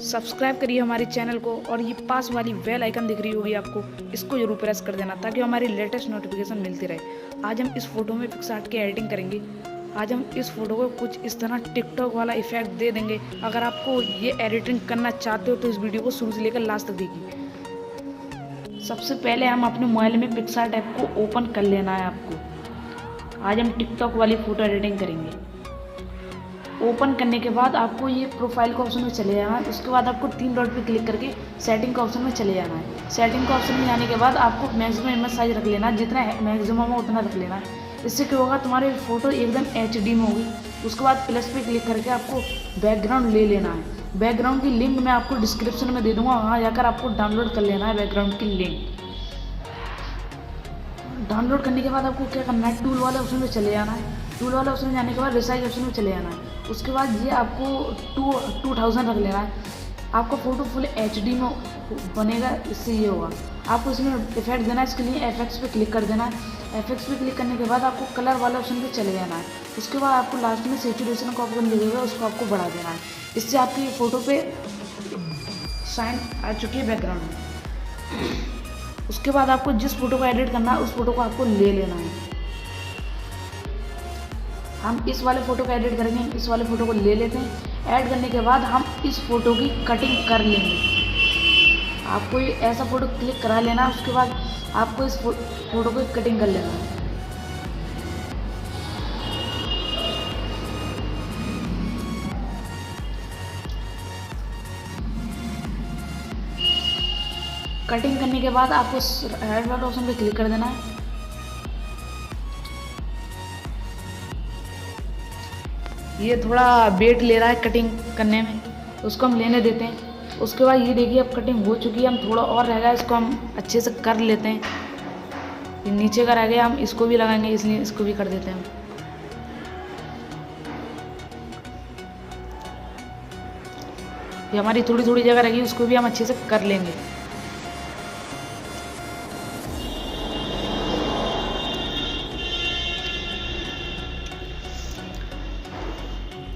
Subscribe करिए हमारे channel को और ये पास वाली बेल आइकन दिख रही होगी आपको, इसको जरूर प्रेस कर देना ताकि हमारी लेटेस्ट नोटिफिकेशन मिलती रहे। आज हम इस फोटो में पिक्सार्ट की एडिटिंग करेंगे। आज हम इस फोटो को कुछ इस तरह टिकटॉक वाला इफेक्ट दे देंगे। अगर आपको ये एडिटिंग करना चाहते हो तो इस वीडियो को शुरू से लेकर लास्ट तक देखिए। सबसे पहले हम अपने मोबाइल में पिक्सार्ट ऐप को ओपन कर लेना है आपको। आज हम टिकटॉक वाली फ़ोटो एडिटिंग करेंगे। ओपन करने के बाद आपको ये प्रोफाइल का ऑप्शन में चले जाना है। उसके बाद आपको 3 डॉट पे क्लिक करके सेटिंग का ऑप्शन में चले जाना है। सेटिंग का ऑप्शन में जाने के बाद आपको मैक्सिमम इमेज साइज रख लेना है, जितना मैक्सिमम हो उतना रख लेना है। इससे क्या होगा, तुम्हारी फ़ोटो एकदम HD में होगी। उसके बाद प्लस पे क्लिक करके आपको बैकग्राउंड ले लेना है। बैकग्राउंड की लिंक मैं आपको डिस्क्रिप्शन में दे दूँगा, वहाँ जाकर आपको डाउनलोड कर लेना है बैकग्राउंड की लिंक। डाउनलोड करने के बाद आपको क्या करना है, टूल वाले ऑप्शन में चले जाना है। टूल वाले ऑप्शन में जाने के बाद रिसाइज ऑप्शन में चले जाना है। उसके बाद ये आपको 2000 रख लेना है। आपका फ़ोटो फुल HD में बनेगा। इससे ये होगा, आपको इसमें इफेक्ट देना है। इसके लिए FX पे क्लिक कर देना है। FX पे क्लिक करने के बाद आपको कलर वाले ऑप्शन पे चले जाना है। उसके बाद आपको लास्ट में सेचुरेशन का ऑप्शन दिखेगा, उसको आपको बढ़ा देना है। इससे आपकी फ़ोटो पे शाइन आ चुकी है बैकग्राउंड में। उसके बाद आपको जिस फोटो को एडिट करना है उस फोटो को आपको ले लेना है। हम इस वाले फ़ोटो को एडिट करेंगे, इस वाले फ़ोटो को ले लेते हैं। ऐड करने के बाद हम इस फ़ोटो की कटिंग कर लेंगे। आपको ये ऐसा फ़ोटो क्लिक करा लेना है। उसके बाद आपको इस फोटो को कटिंग कर लेना है। कटिंग करने के बाद आपको राइट वाले ऑप्शन पे क्लिक कर देना है। ये थोड़ा वेट ले रहा है कटिंग करने में, उसको हम लेने देते हैं। उसके बाद ये देखिए अब कटिंग हो चुकी है। हम थोड़ा और रह गया, इसको हम अच्छे से कर लेते हैं। ये नीचे का रह गया, हम इसको भी लगाएंगे, इसलिए इसको भी कर देते हैं। ये हमारी थोड़ी थोड़ी जगह रहेगी, उसको भी हम अच्छे से कर लेंगे।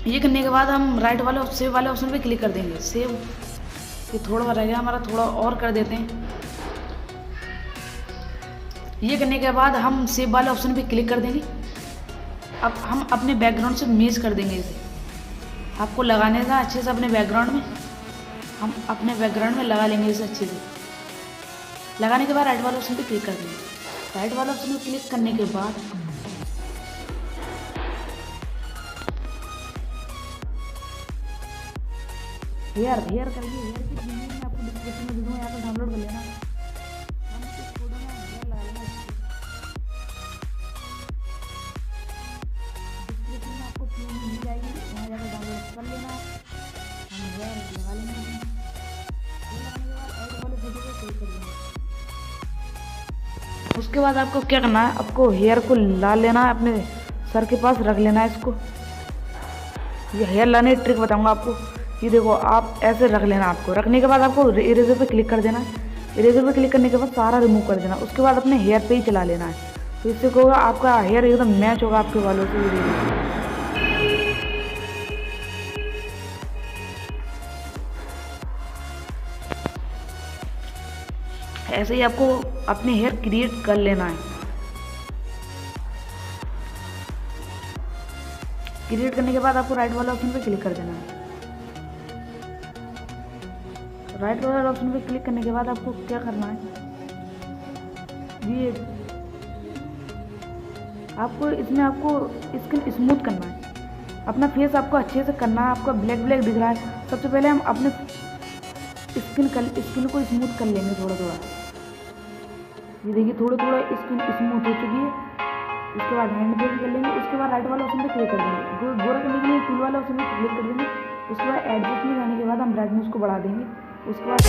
ये करने के बाद हम राइट वाले सेव वाले ऑप्शन पे क्लिक कर देंगे। सेव, ये थोड़ा रह गया हमारा, थोड़ा और कर देते हैं। ये करने के बाद हम सेव वाले ऑप्शन पे क्लिक कर देंगे। अब हम अपने बैकग्राउंड से मैच कर देंगे इसे। आपको लगाने का अच्छे से अपने बैकग्राउंड में, हम अपने बैकग्राउंड में लगा लेंगे इसे अच्छे से। लगाने के बाद राइट वाले ऑप्शन पे क्लिक कर देंगे। राइट वाले ऑप्शन पे क्लिक करने के बाद हेयर करिए। हेयर की लिंक मैं आपको डिस्क्रिप्शन में दे दूँगा, यहाँ पर डाउनलोड कर लेना। हम इस फोटो में हेयर लगा लेंगे। डिस्क्रिप्शन में आपको क्यों मिल जाएगी, वहाँ जाकर डाउनलोड कर लेना। हम हेयर लगा लेंगे। हेयर लगाने के बाद ऐड वाले फोटो को क्लिक कर देंगे। उसके बाद आपको क्या करना है, आपको हेयर को ला लेना है, अपने सर के पास रख लेना है इसको। ये हेयर लाने की ट्रिक बताऊँगा आपको। ये देखो, आप ऐसे रख लेना। आपको रखने के बाद आपको इरेजर पे क्लिक कर देना है। इरेजर पे क्लिक करने के बाद सारा रिमूव कर देना। उसके बाद अपने हेयर पे ही चला लेना है। तो इससे क्या होगा, आपका हेयर एकदम मैच होगा आपके बालों से। ऐसे ही आपको अपने हेयर क्रिएट कर लेना है। क्रिएट करने के बाद आपको राइट वाला ऑप्शन पे क्लिक कर देना है। राइट वाले ऑप्शन पे क्लिक करने के बाद आपको क्या करना है, ये आपको इसमें आपको स्किन स्मूथ करना है। अपना फेस आपको अच्छे से करना है। आपका ब्लैक दिख रहा है। सबसे पहले हम अपने स्किन को स्मूथ कर लेंगे थोड़ा थोड़ा। ये देखिए थोड़ा थोड़ा स्किन स्मूथ हो चुकी है। उसके बाद हैंड पे भी कर लेंगे। उसके बाद राइट वाले ऑप्शन पे क्लिक कर देंगे। गोरा करने के लिए टूल वाले ऑप्शन पे क्लिक कर देंगे। उसके बाद एडजस्ट में जाने के बाद हम ब्राइटनेस को बढ़ा देंगे। उसके बाद